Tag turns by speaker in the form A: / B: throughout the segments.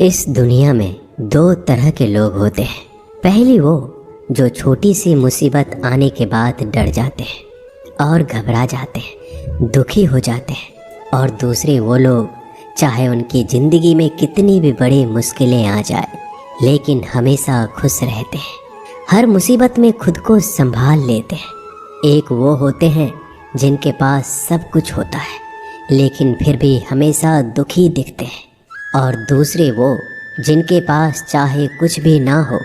A: इस दुनिया में दो तरह के लोग होते हैं। पहली वो जो छोटी सी मुसीबत आने के बाद डर जाते हैं और घबरा जाते हैं, दुखी हो जाते हैं। और दूसरे वो लोग चाहे उनकी ज़िंदगी में कितनी भी बड़ी मुश्किलें आ जाए लेकिन हमेशा खुश रहते हैं, हर मुसीबत में खुद को संभाल लेते हैं। एक वो होते हैं जिनके पास सब कुछ होता है लेकिन फिर भी हमेशा दुखी दिखते हैं, और दूसरे वो जिनके पास चाहे कुछ भी ना हो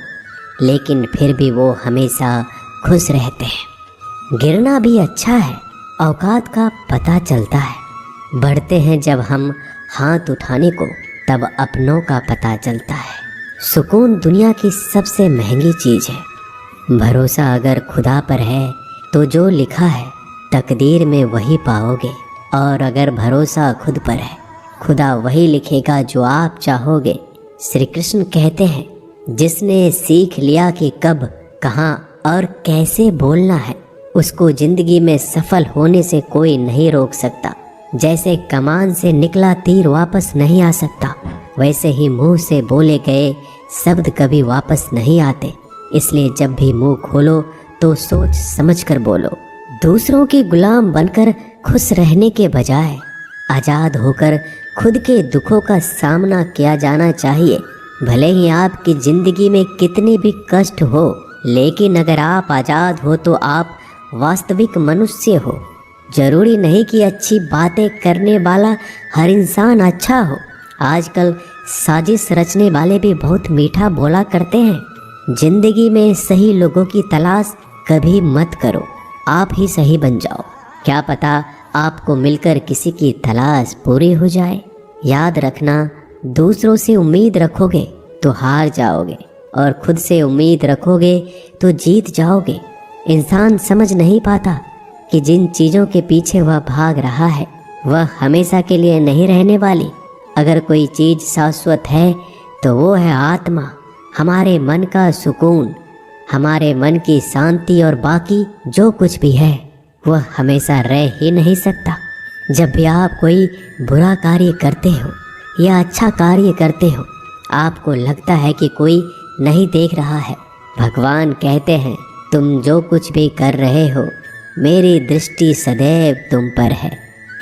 A: लेकिन फिर भी वो हमेशा खुश रहते हैं। गिरना भी अच्छा है, औकात का पता चलता है। बढ़ते हैं जब हम हाथ उठाने को तब अपनों का पता चलता है। सुकून दुनिया की सबसे महंगी चीज़ है। भरोसा अगर खुदा पर है तो जो लिखा है तकदीर में वही पाओगे, और अगर भरोसा खुद पर है खुदा वही लिखेगा जो आप चाहोगे। श्री कृष्ण कहते हैं जिसने सीख लिया कि कब, कहाँ और कैसे बोलना है उसको जिंदगी में सफल होने से कोई नहीं रोक सकता। जैसे कमान से निकला तीर वापस नहीं आ सकता, वैसे ही मुंह से बोले गए शब्द कभी वापस नहीं आते। इसलिए जब भी मुंह खोलो तो सोच समझ कर बोलो। दूसरों के गुलाम बनकर खुश रहने के बजाय आज़ाद होकर खुद के दुखों का सामना किया जाना चाहिए। भले ही आपकी ज़िंदगी में कितने भी कष्ट हो, लेकिन अगर आप आज़ाद हो तो आप वास्तविक मनुष्य हो। ज़रूरी नहीं कि अच्छी बातें करने वाला हर इंसान अच्छा हो। आजकल साजिश रचने वाले भी बहुत मीठा बोला करते हैं। ज़िंदगी में सही लोगों की तलाश कभी मत करो, आप ही सही बन जाओ। क्या पता आपको मिलकर किसी की तलाश पूरी हो जाए। याद रखना, दूसरों से उम्मीद रखोगे तो हार जाओगे और खुद से उम्मीद रखोगे तो जीत जाओगे। इंसान समझ नहीं पाता कि जिन चीज़ों के पीछे वह भाग रहा है वह हमेशा के लिए नहीं रहने वाली। अगर कोई चीज़ शाश्वत है तो वो है आत्मा, हमारे मन का सुकून, हमारे मन की शांति, और बाकी जो कुछ भी है वह हमेशा रह ही नहीं सकता। जब भी आप कोई बुरा कार्य करते हो या अच्छा कार्य करते हो, आपको लगता है कि कोई नहीं देख रहा है। भगवान कहते हैं तुम जो कुछ भी कर रहे हो मेरी दृष्टि सदैव तुम पर है।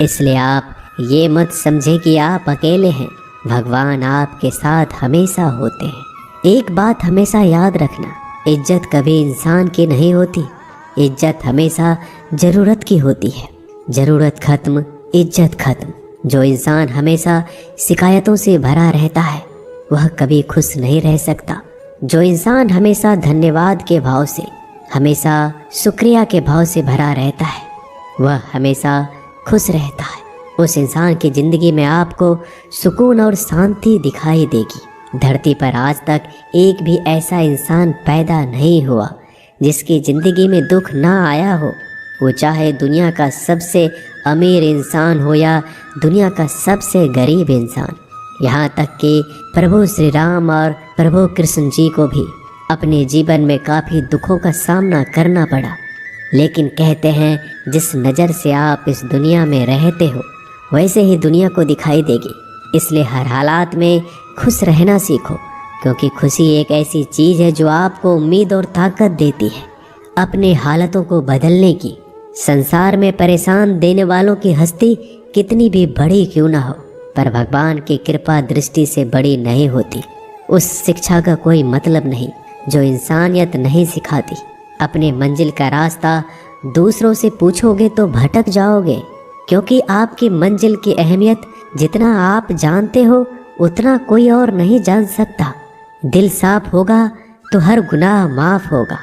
A: इसलिए आप ये मत समझे कि आप अकेले हैं, भगवान आपके साथ हमेशा होते हैं। एक बात हमेशा याद रखना, इज्जत कभी इंसान की नहीं होती, इज्जत हमेशा ज़रूरत की होती है। ज़रूरत खत्म, इज्जत खत्म। जो इंसान हमेशा शिकायतों से भरा रहता है वह कभी खुश नहीं रह सकता। जो इंसान हमेशा धन्यवाद के भाव से, हमेशा शुक्रिया के भाव से भरा रहता है वह हमेशा खुश रहता है। उस इंसान की ज़िंदगी में आपको सुकून और शांति दिखाई देगी। धरती पर आज तक एक भी ऐसा इंसान पैदा नहीं हुआ जिसकी ज़िंदगी में दुख ना आया हो। वो चाहे दुनिया का सबसे अमीर इंसान हो या दुनिया का सबसे गरीब इंसान। यहाँ तक कि प्रभु श्री राम और प्रभु कृष्ण जी को भी अपने जीवन में काफ़ी दुखों का सामना करना पड़ा, लेकिन कहते हैं जिस नज़र से आप इस दुनिया में रहते हो वैसे ही दुनिया को दिखाई देगी। इसलिए हर हालात में खुश रहना सीखो, क्योंकि खुशी एक ऐसी चीज़ है जो आपको उम्मीद और ताकत देती है अपने हालातों को बदलने की। संसार में परेशान देने वालों की हस्ती कितनी भी बड़ी क्यों ना हो, पर भगवान की कृपा दृष्टि से बड़ी नहीं होती। उस शिक्षा का कोई मतलब नहीं जो इंसानियत नहीं सिखाती। अपने मंजिल का रास्ता दूसरों से पूछोगे तो भटक जाओगे, क्योंकि आपकी मंजिल की अहमियत जितना आप जानते हो उतना कोई और नहीं जान सकता। दिल साफ होगा तो हर गुनाह माफ़ होगा।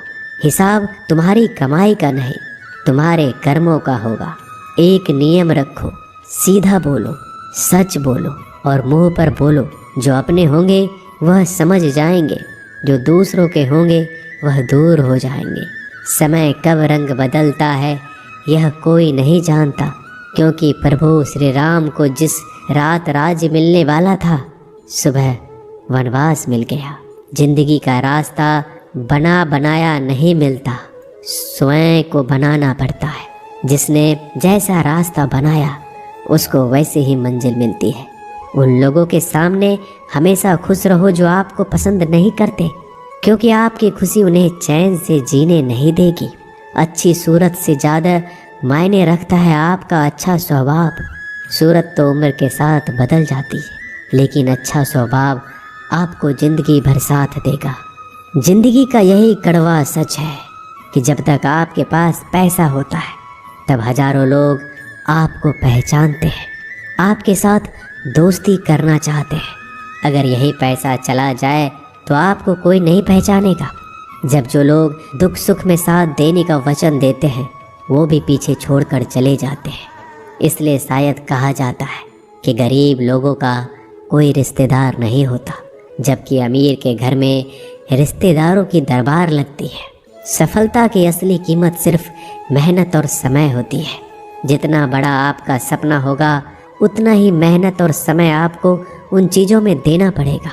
A: हिसाब तुम्हारी कमाई का नहीं, तुम्हारे कर्मों का होगा। एक नियम रखो, सीधा बोलो, सच बोलो और मुंह पर बोलो। जो अपने होंगे वह समझ जाएंगे, जो दूसरों के होंगे वह दूर हो जाएंगे। समय कब रंग बदलता है यह कोई नहीं जानता, क्योंकि प्रभु श्री राम को जिस रात राज्य मिलने वाला था सुबह वनवास मिल गया। जिंदगी का रास्ता बना बनाया नहीं मिलता, स्वयं को बनाना पड़ता है। जिसने जैसा रास्ता बनाया उसको वैसे ही मंजिल मिलती है। उन लोगों के सामने हमेशा खुश रहो जो आपको पसंद नहीं करते, क्योंकि आपकी खुशी उन्हें चैन से जीने नहीं देगी। अच्छी सूरत से ज़्यादा मायने रखता है आपका अच्छा स्वभाव। सूरत तो उम्र के साथ बदल जाती है, लेकिन अच्छा स्वभाव आपको ज़िंदगी भर साथ देगा। ज़िंदगी का यही कड़वा सच है कि जब तक आपके पास पैसा होता है तब हजारों लोग आपको पहचानते हैं, आपके साथ दोस्ती करना चाहते हैं। अगर यही पैसा चला जाए तो आपको कोई नहीं पहचानेगा। जब जो लोग दुख सुख में साथ देने का वचन देते हैं वो भी पीछे छोड़कर चले जाते हैं। इसलिए शायद कहा जाता है कि गरीब लोगों का कोई रिश्तेदार नहीं होता, जबकि अमीर के घर में रिश्तेदारों की दरबार लगती है। सफलता की असली कीमत सिर्फ मेहनत और समय होती है। जितना बड़ा आपका सपना होगा उतना ही मेहनत और समय आपको उन चीज़ों में देना पड़ेगा।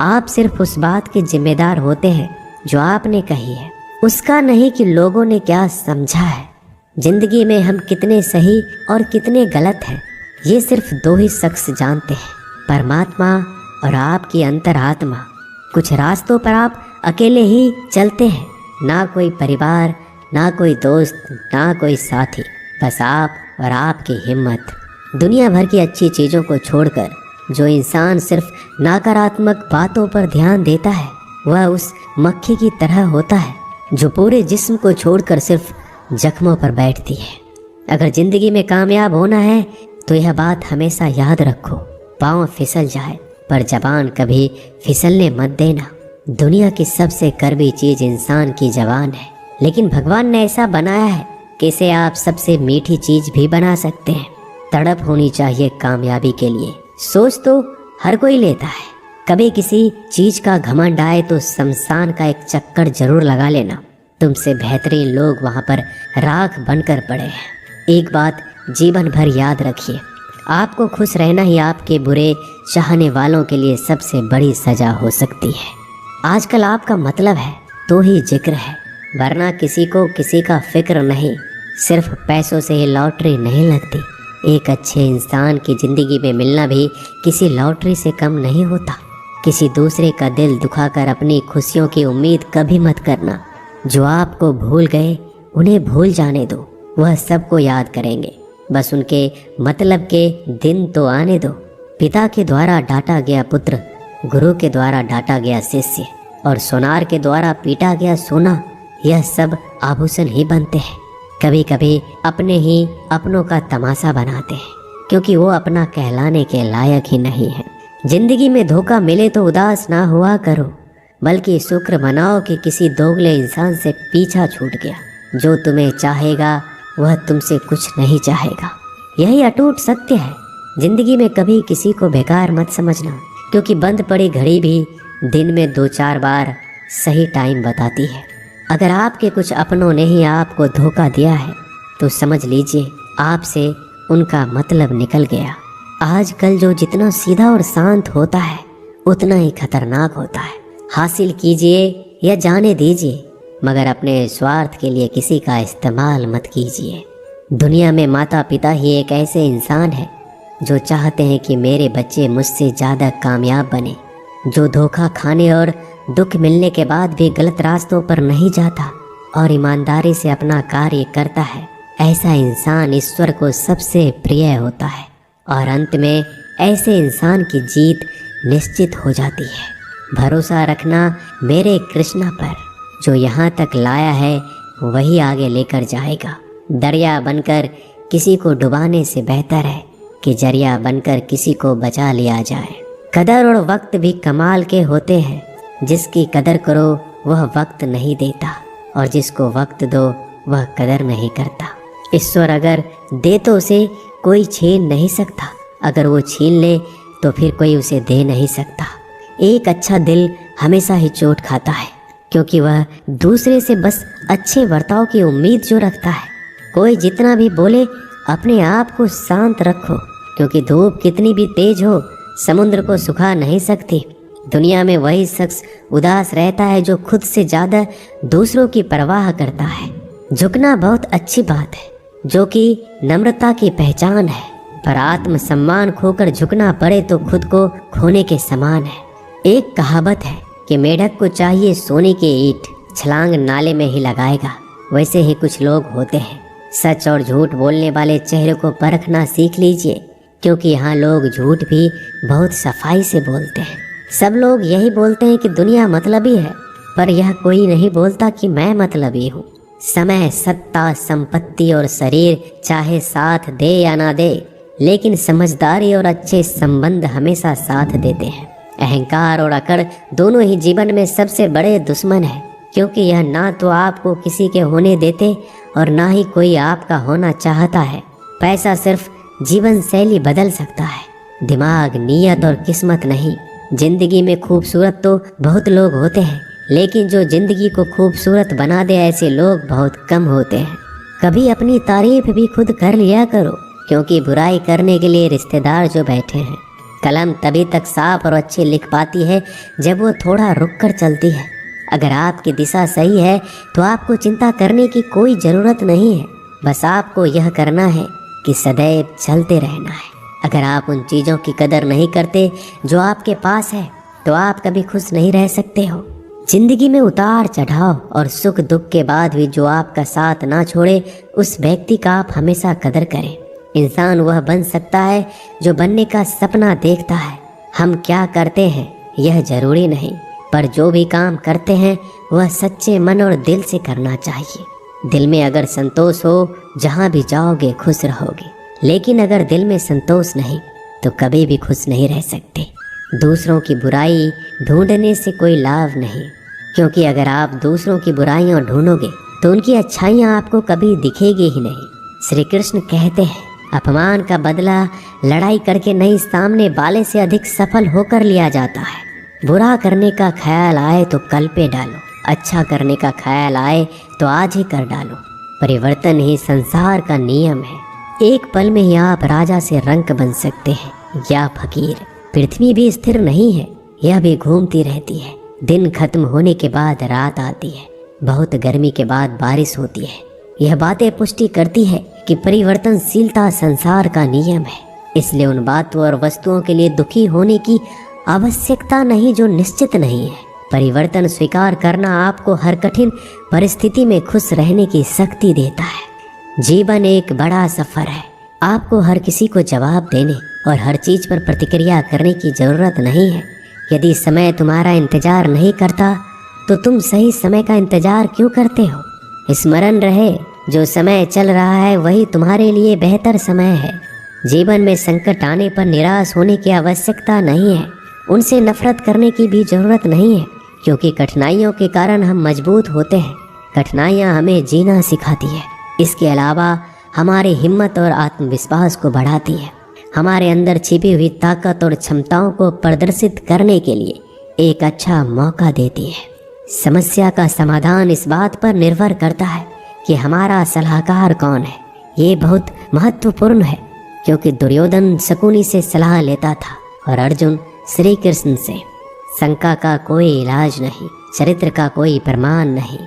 A: आप सिर्फ उस बात के जिम्मेदार होते हैं जो आपने कही है, उसका नहीं कि लोगों ने क्या समझा है। जिंदगी में हम कितने सही और कितने गलत हैं ये सिर्फ दो ही शख्स जानते हैं, परमात्मा और आपकी अंतरात्मा। कुछ रास्तों पर आप अकेले ही चलते हैं, ना कोई परिवार, ना कोई दोस्त, ना कोई साथी, बस आप और आपकी हिम्मत। दुनिया भर की अच्छी चीज़ों को छोड़कर जो इंसान सिर्फ नकारात्मक बातों पर ध्यान देता है वह उस मक्खी की तरह होता है जो पूरे जिस्म को छोड़कर सिर्फ जख्मों पर बैठती है। अगर ज़िंदगी में कामयाब होना है तो यह बात हमेशा याद रखो, पाँव फिसल जाए पर जबान कभी फिसलने मत देना। दुनिया की सबसे कड़वी चीज़ इंसान की जबान है, लेकिन भगवान ने ऐसा बनाया है कि इसे आप सबसे मीठी चीज़ भी बना सकते हैं। तड़प होनी चाहिए कामयाबी के लिए। सोच तो हर कोई लेता है, कभी किसी चीज़ का घमंड आए तो शमशान का एक चक्कर जरूर लगा लेना। तुमसे बेहतरीन लोग वहाँ पर राख बनकर पड़े हैं। एक बात जीवन भर याद रखिए, आपको खुश रहना ही आपके बुरे चाहने वालों के लिए सबसे बड़ी सज़ा हो सकती है। आजकल आपका मतलब है तो ही जिक्र है, वरना किसी को किसी का फिक्र नहीं। सिर्फ पैसों से ही लॉटरी नहीं लगती। एक अच्छे इंसान की ज़िंदगी में मिलना भी किसी लॉटरी से कम नहीं होता। किसी दूसरे का दिल दुखाकर अपनी खुशियों की उम्मीद कभी मत करना। जो आपको भूल गए उन्हें भूल जाने दो, वह सबको याद करेंगे, बस उनके मतलब के दिन तो आने दो। पिता के द्वारा डांटा गया पुत्र, गुरु के द्वारा डांटा गया शिष्य और सोनार के द्वारा पीटा गया सोना, यह सब आभूषण ही बनते हैं। कभी कभी अपने ही अपनों का तमाशा बनाते हैं, क्योंकि वो अपना कहलाने के लायक ही नहीं है। जिंदगी में धोखा मिले तो उदास ना हुआ करो, बल्कि शुक्र मनाओ कि किसी दोगले इंसान से पीछा छूट गया। जो तुम्हें चाहेगा वह तुमसे कुछ नहीं चाहेगा, यही अटूट सत्य है। जिंदगी में कभी किसी को बेकार मत समझना, क्योंकि बंद पड़ी घड़ी भी दिन में 2-4 बार सही टाइम बताती है। अगर आपके कुछ अपनों ने ही आपको धोखा दिया है तो समझ लीजिए आपसे उनका मतलब निकल गया। आजकल जो जितना सीधा और शांत होता है उतना ही खतरनाक होता है। हासिल कीजिए या जाने दीजिए, मगर अपने स्वार्थ के लिए किसी का इस्तेमाल मत कीजिए। दुनिया में माता पिता ही एक ऐसे इंसान है जो चाहते हैं कि मेरे बच्चे मुझसे ज़्यादा कामयाब बने, जो धोखा खाने और दुख मिलने के बाद भी गलत रास्तों पर नहीं जाता और ईमानदारी से अपना कार्य करता है। ऐसा इंसान ईश्वर को सबसे प्रिय होता है और अंत में ऐसे इंसान की जीत निश्चित हो जाती है। भरोसा रखना मेरे कृष्णा पर, जो यहाँ तक लाया है वही आगे लेकर जाएगा। दरिया बनकर किसी को डुबाने से बेहतर है कि जरिया बनकर किसी को बचा लिया जाए। कदर और वक्त भी कमाल के होते हैं, जिसकी कदर करो वह वक्त नहीं देता और जिसको वक्त दो वह कदर नहीं करता। ईश्वर अगर दे तो उसे कोई छीन नहीं सकता, अगर वो छीन ले तो फिर कोई उसे दे नहीं सकता। एक अच्छा दिल हमेशा ही चोट खाता है, क्योंकि वह दूसरे से बस अच्छे बर्ताव की उम्मीद जो रखता है। कोई जितना भी बोले अपने आप को शांत रखो, क्योंकि धूप कितनी भी तेज हो समुद्र को सुखा नहीं सकती। दुनिया में वही शख्स उदास रहता है जो खुद से ज़्यादा दूसरों की परवाह करता है। झुकना बहुत अच्छी बात है, जो कि नम्रता की पहचान है। पर आत्म सम्मान खोकर झुकना पड़े तो खुद को खोने के समान है। एक कहावत है कि मेढक को चाहिए सोने की ईंट, छलांग नाले में ही लगाएगा। वैसे ही कुछ लोग होते हैं। सच और झूठ बोलने वाले चेहरे को परखना सीख लीजिए, क्योंकि यहाँ लोग झूठ भी बहुत सफाई से बोलते हैं। सब लोग यही बोलते हैं कि दुनिया मतलबी है, पर यह कोई नहीं बोलता कि मैं मतलबी हूँ। समय, सत्ता, संपत्ति और शरीर चाहे साथ दे या ना दे, लेकिन समझदारी और अच्छे संबंध हमेशा साथ देते हैं। अहंकार और अकड़ दोनों ही जीवन में सबसे बड़े दुश्मन हैं, क्योंकि यह ना तो आपको किसी के होने देते और ना ही कोई आपका होना चाहता है। पैसा सिर्फ जीवन शैली बदल सकता है, दिमाग, नीयत और किस्मत नहीं। जिंदगी में खूबसूरत तो बहुत लोग होते हैं, लेकिन जो जिंदगी को खूबसूरत बना दे ऐसे लोग बहुत कम होते हैं। कभी अपनी तारीफ भी खुद कर लिया करो, क्योंकि बुराई करने के लिए रिश्तेदार जो बैठे हैं। कलम तभी तक साफ और अच्छी लिख पाती है जब वो थोड़ा रुक कर चलती है। अगर आपकी दिशा सही है तो आपको चिंता करने की कोई ज़रूरत नहीं है। बस आपको यह करना है कि सदैव चलते रहना है। अगर आप उन चीज़ों की कदर नहीं करते जो आपके पास है, तो आप कभी खुश नहीं रह सकते हो। जिंदगी में उतार चढ़ाव और सुख दुख के बाद भी जो आपका साथ ना छोड़े, उस व्यक्ति का आप हमेशा कदर करें। इंसान वह बन सकता है जो बनने का सपना देखता है। हम क्या करते हैं यह जरूरी नहीं, पर जो भी काम करते हैं वह सच्चे मन और दिल से करना चाहिए। दिल में अगर संतोष हो, जहाँ भी जाओगे खुश रहोगे। लेकिन अगर दिल में संतोष नहीं तो कभी भी खुश नहीं रह सकते। दूसरों की बुराई ढूंढने से कोई लाभ नहीं, क्योंकि अगर आप दूसरों की बुराइयां ढूंढोगे तो उनकी अच्छाइयां आपको कभी दिखेगी ही नहीं। श्री कृष्ण कहते हैं, अपमान का बदला लड़ाई करके नहीं, सामने वाले से अधिक सफल होकर लिया जाता है। बुरा करने का ख्याल आए तो कल पे डालो, अच्छा करने का ख्याल आए तो आज ही कर डालो। परिवर्तन ही संसार का नियम है। एक पल में ही आप राजा से रंक बन सकते हैं या फकीर। पृथ्वी भी स्थिर नहीं है, यह भी घूमती रहती है। दिन खत्म होने के बाद रात आती है, बहुत गर्मी के बाद बारिश होती है। यह बातें पुष्टि करती है कि परिवर्तनशीलता संसार का नियम है। इसलिए उन बातों और वस्तुओं के लिए दुखी होने की आवश्यकता नहीं जो निश्चित नहीं है। परिवर्तन स्वीकार करना आपको हर कठिन परिस्थिति में खुश रहने की शक्ति देता है। जीवन एक बड़ा सफर है। आपको हर किसी को जवाब देने और हर चीज पर प्रतिक्रिया करने की जरूरत नहीं है। यदि समय तुम्हारा इंतजार नहीं करता तो तुम सही समय का इंतजार क्यों करते हो। स्मरण रहे, जो समय चल रहा है वही तुम्हारे लिए बेहतर समय है। जीवन में संकट आने पर निराश होने की आवश्यकता नहीं है। उनसे नफरत करने की भी जरूरत नहीं है, क्योंकि कठिनाइयों के कारण हम मजबूत होते हैं। कठिनाइयाँ हमें जीना सिखाती है। इसके अलावा हमारी हिम्मत और आत्मविश्वास को बढ़ाती है। हमारे अंदर छिपी हुई ताकत और क्षमताओं को प्रदर्शित करने के लिए एक अच्छा मौका देती है। समस्या का समाधान इस बात पर निर्भर करता है कि हमारा सलाहकार कौन है। ये बहुत महत्वपूर्ण है, क्योंकि दुर्योधन शकुनी से सलाह लेता था और अर्जुन श्री कृष्ण से। शंका का कोई इलाज नहीं, चरित्र का कोई प्रमाण नहीं,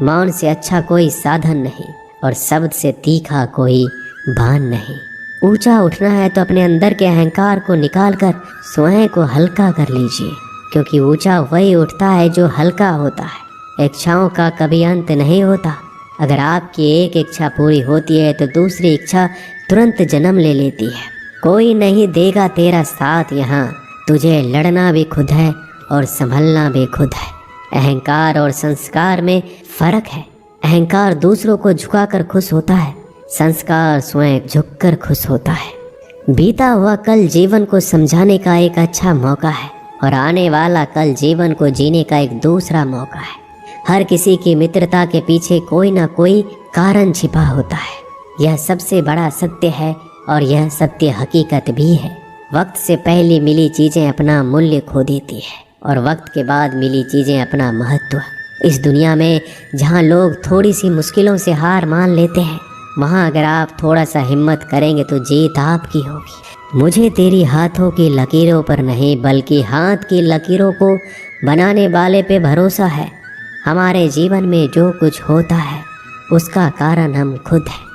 A: मौन से अच्छा कोई साधन नहीं और शब्द से तीखा कोई बाण नहीं। ऊंचा उठना है तो अपने अंदर के अहंकार को निकालकर स्वयं को हल्का कर लीजिए, क्योंकि ऊंचा वही उठता है जो हल्का होता है। इच्छाओं का कभी अंत नहीं होता। अगर आपकी एक इच्छा पूरी होती है तो दूसरी इच्छा तुरंत जन्म ले लेती है। कोई नहीं देगा तेरा साथ यहाँ, तुझे लड़ना भी खुद है और संभलना भी खुद है। अहंकार और संस्कार में फर्क है। अहंकार दूसरों को झुकाकर खुश होता है, संस्कार स्वयं झुककर खुश होता है। बीता हुआ कल जीवन को समझाने का एक अच्छा मौका है और आने वाला कल जीवन को जीने का एक दूसरा मौका है। हर किसी की मित्रता के पीछे कोई ना कोई कारण छिपा होता है। यह सबसे बड़ा सत्य है और यह सत्य हकीकत भी है। वक्त से पहले मिली चीज़ें अपना मूल्य खो देती है और वक्त के बाद मिली चीज़ें अपना महत्व। इस दुनिया में जहाँ लोग थोड़ी सी मुश्किलों से हार मान लेते हैं, वहाँ अगर आप थोड़ा सा हिम्मत करेंगे तो जीत आपकी होगी। मुझे तेरी हाथों की लकीरों पर नहीं, बल्कि हाथ की लकीरों को बनाने वाले पे भरोसा है। हमारे जीवन में जो कुछ होता है उसका कारण हम खुद हैं।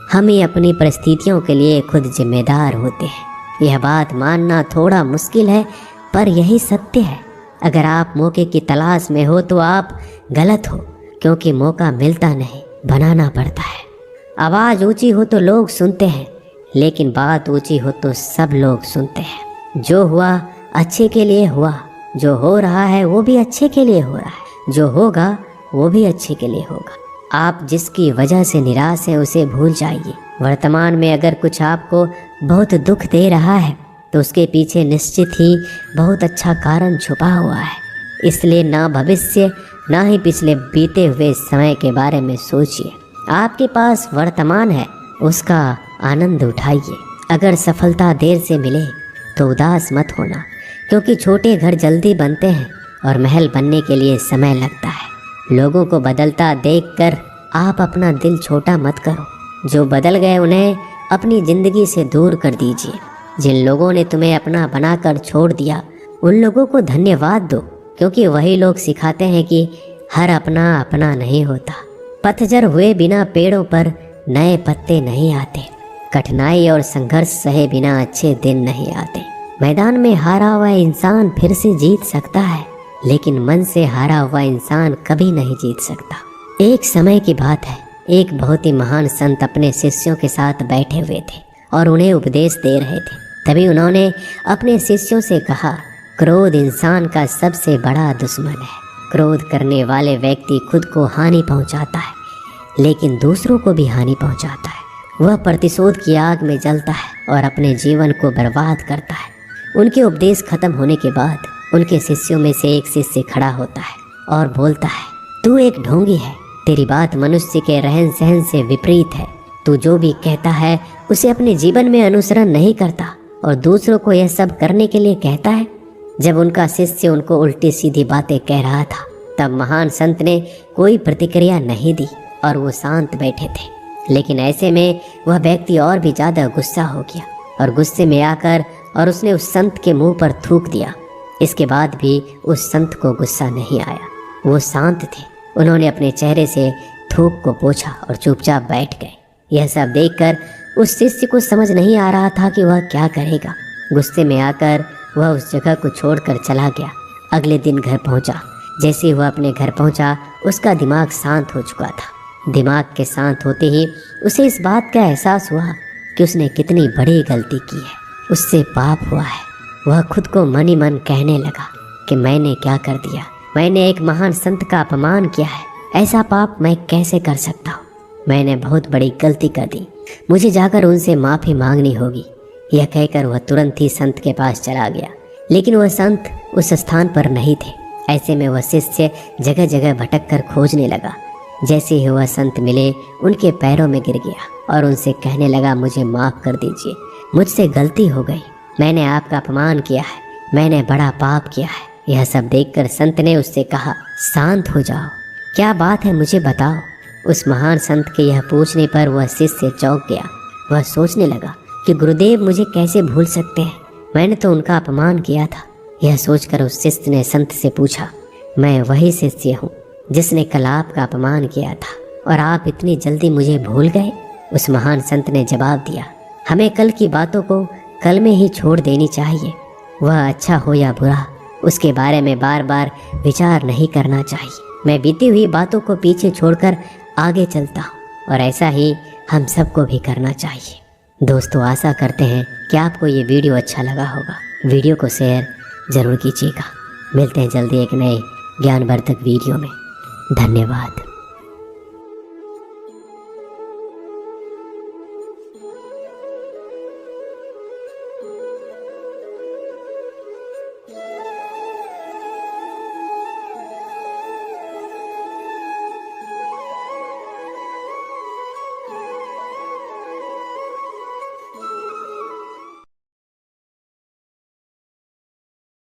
A: हम ही अपनी परिस्थितियों के लिए खुद जिम्मेदार होते हैं। यह बात मानना थोड़ा मुश्किल है, पर यही सत्य है। अगर आप मौके की तलाश में हो तो आप गलत हो, क्योंकि मौका मिलता नहीं, बनाना पड़ता है। आवाज़ ऊंची हो तो लोग सुनते हैं, लेकिन बात ऊंची हो तो सब लोग सुनते हैं। जो हुआ अच्छे के लिए हुआ, जो हो रहा है वो भी अच्छे के लिए हो रहा है, जो होगा वो भी अच्छे के लिए होगा। आप जिसकी वजह से निराश हैं उसे भूल जाइए। वर्तमान में अगर कुछ आपको बहुत दुख दे रहा है तो उसके पीछे निश्चित ही बहुत अच्छा कारण छुपा हुआ है। इसलिए ना भविष्य ना ही पिछले बीते हुए समय के बारे में सोचिए। आपके पास वर्तमान है, उसका आनंद उठाइए। अगर सफलता देर से मिले तो उदास मत होना, क्योंकि छोटे घर जल्दी बनते हैं और महल बनने के लिए समय लगता है। लोगों को बदलता देखकर आप अपना दिल छोटा मत करो। जो बदल गए उन्हें अपनी ज़िंदगी से दूर कर दीजिए। जिन लोगों ने तुम्हें अपना बनाकर छोड़ दिया उन लोगों को धन्यवाद दो, क्योंकि वही लोग सिखाते हैं कि हर अपना अपना नहीं होता। पतझड़ हुए बिना पेड़ों पर नए पत्ते नहीं आते। कठिनाई और संघर्ष सहे बिना अच्छे दिन नहीं आते। मैदान में हारा हुआ इंसान फिर से जीत सकता है, लेकिन मन से हारा हुआ इंसान कभी नहीं जीत सकता। एक समय की बात है, एक बहुत ही महान संत अपने शिष्यों के साथ बैठे हुए थे और उन्हें उपदेश दे रहे थे। तभी उन्होंने अपने शिष्यों से कहा, क्रोध इंसान का सबसे बड़ा दुश्मन है। क्रोध करने वाले व्यक्ति खुद को हानि पहुंचाता है, लेकिन दूसरों को भी हानि पहुंचाता है। वह प्रतिशोध की आग में जलता है और अपने जीवन को बर्बाद करता है। उनके उपदेश खत्म होने के बाद उनके शिष्यों में से एक शिष्य खड़ा होता है और बोलता है, तू एक ढोंगी है। तेरी बात मनुष्य के रहन सहन से विपरीत है। तू जो भी कहता है उसे अपने जीवन में अनुसरण नहीं करता और दूसरों को यह सब करने के लिए कहता है। जब उनका शिष्य उनको उल्टी सीधी बातें कह रहा था, तब महान संत ने कोई प्रतिक्रिया नहीं दी और वो शांत बैठे थे। लेकिन ऐसे में वह व्यक्ति और भी ज़्यादा गुस्सा हो गया और गुस्से में आकर और उसने उस संत के मुंह पर थूक दिया। इसके बाद भी उस संत को गुस्सा नहीं आया, वो शांत थे। उन्होंने अपने चेहरे से थूक को पोंछा और चुपचाप बैठ गए। यह सब देखकर उस शिष्य को समझ नहीं आ रहा था कि वह क्या करेगा। गुस्से में आकर वह उस जगह को छोड़कर चला गया। अगले दिन घर पहुंचा। जैसे ही वह अपने घर पहुंचा, उसका दिमाग शांत हो चुका था। दिमाग के शांत होते ही उसे इस बात का एहसास हुआ कि उसने कितनी बड़ी गलती की है, उससे पाप हुआ है। वह खुद को मन ही मन कहने लगा कि मैंने क्या कर दिया, मैंने एक महान संत का अपमान किया है, ऐसा पाप मैं कैसे कर सकता हूँ, मैंने बहुत बड़ी गलती कर दी, मुझे जाकर उनसे माफ़ी मांगनी होगी। यह कहकर वह तुरंत ही संत के पास चला गया, लेकिन वह संत उस स्थान पर नहीं थे। ऐसे में वह शिष्य जगह जगह भटक कर खोजने लगा। जैसे ही वह संत मिले, उनके पैरों में गिर गया और उनसे कहने लगा, मुझे माफ़ कर दीजिए, मुझसे गलती हो गई, मैंने आपका अपमान किया है, मैंने बड़ा पाप किया है। यह सब देखकर संत ने उससे कहा, शांत हो जाओ, क्या बात है मुझे बताओ। उस महान संत के यह पूछने पर वह शिष्य चौंक गया। वह सोचने लगा कि गुरुदेव मुझे कैसे भूल सकते हैं, मैंने तो उनका अपमान किया था। यह सोचकर उस शिष्य ने संत से पूछा, मैं वही शिष्य हूँ जिसने कल आपका अपमान किया था और आप इतनी जल्दी मुझे भूल गए। उस महान संत ने जवाब दिया, हमें कल की बातों को कल में ही छोड़ देनी चाहिए। वह अच्छा हो या बुरा, उसके बारे में बार बार विचार नहीं करना चाहिए। मैं बीती हुई बातों को पीछे छोड़कर आगे चलता हूँ और ऐसा ही हम सबको भी करना चाहिए। दोस्तों, आशा करते हैं कि आपको ये वीडियो अच्छा लगा होगा। वीडियो को शेयर ज़रूर कीजिएगा। मिलते हैं जल्दी एक नए ज्ञानवर्धक वीडियो में। धन्यवाद।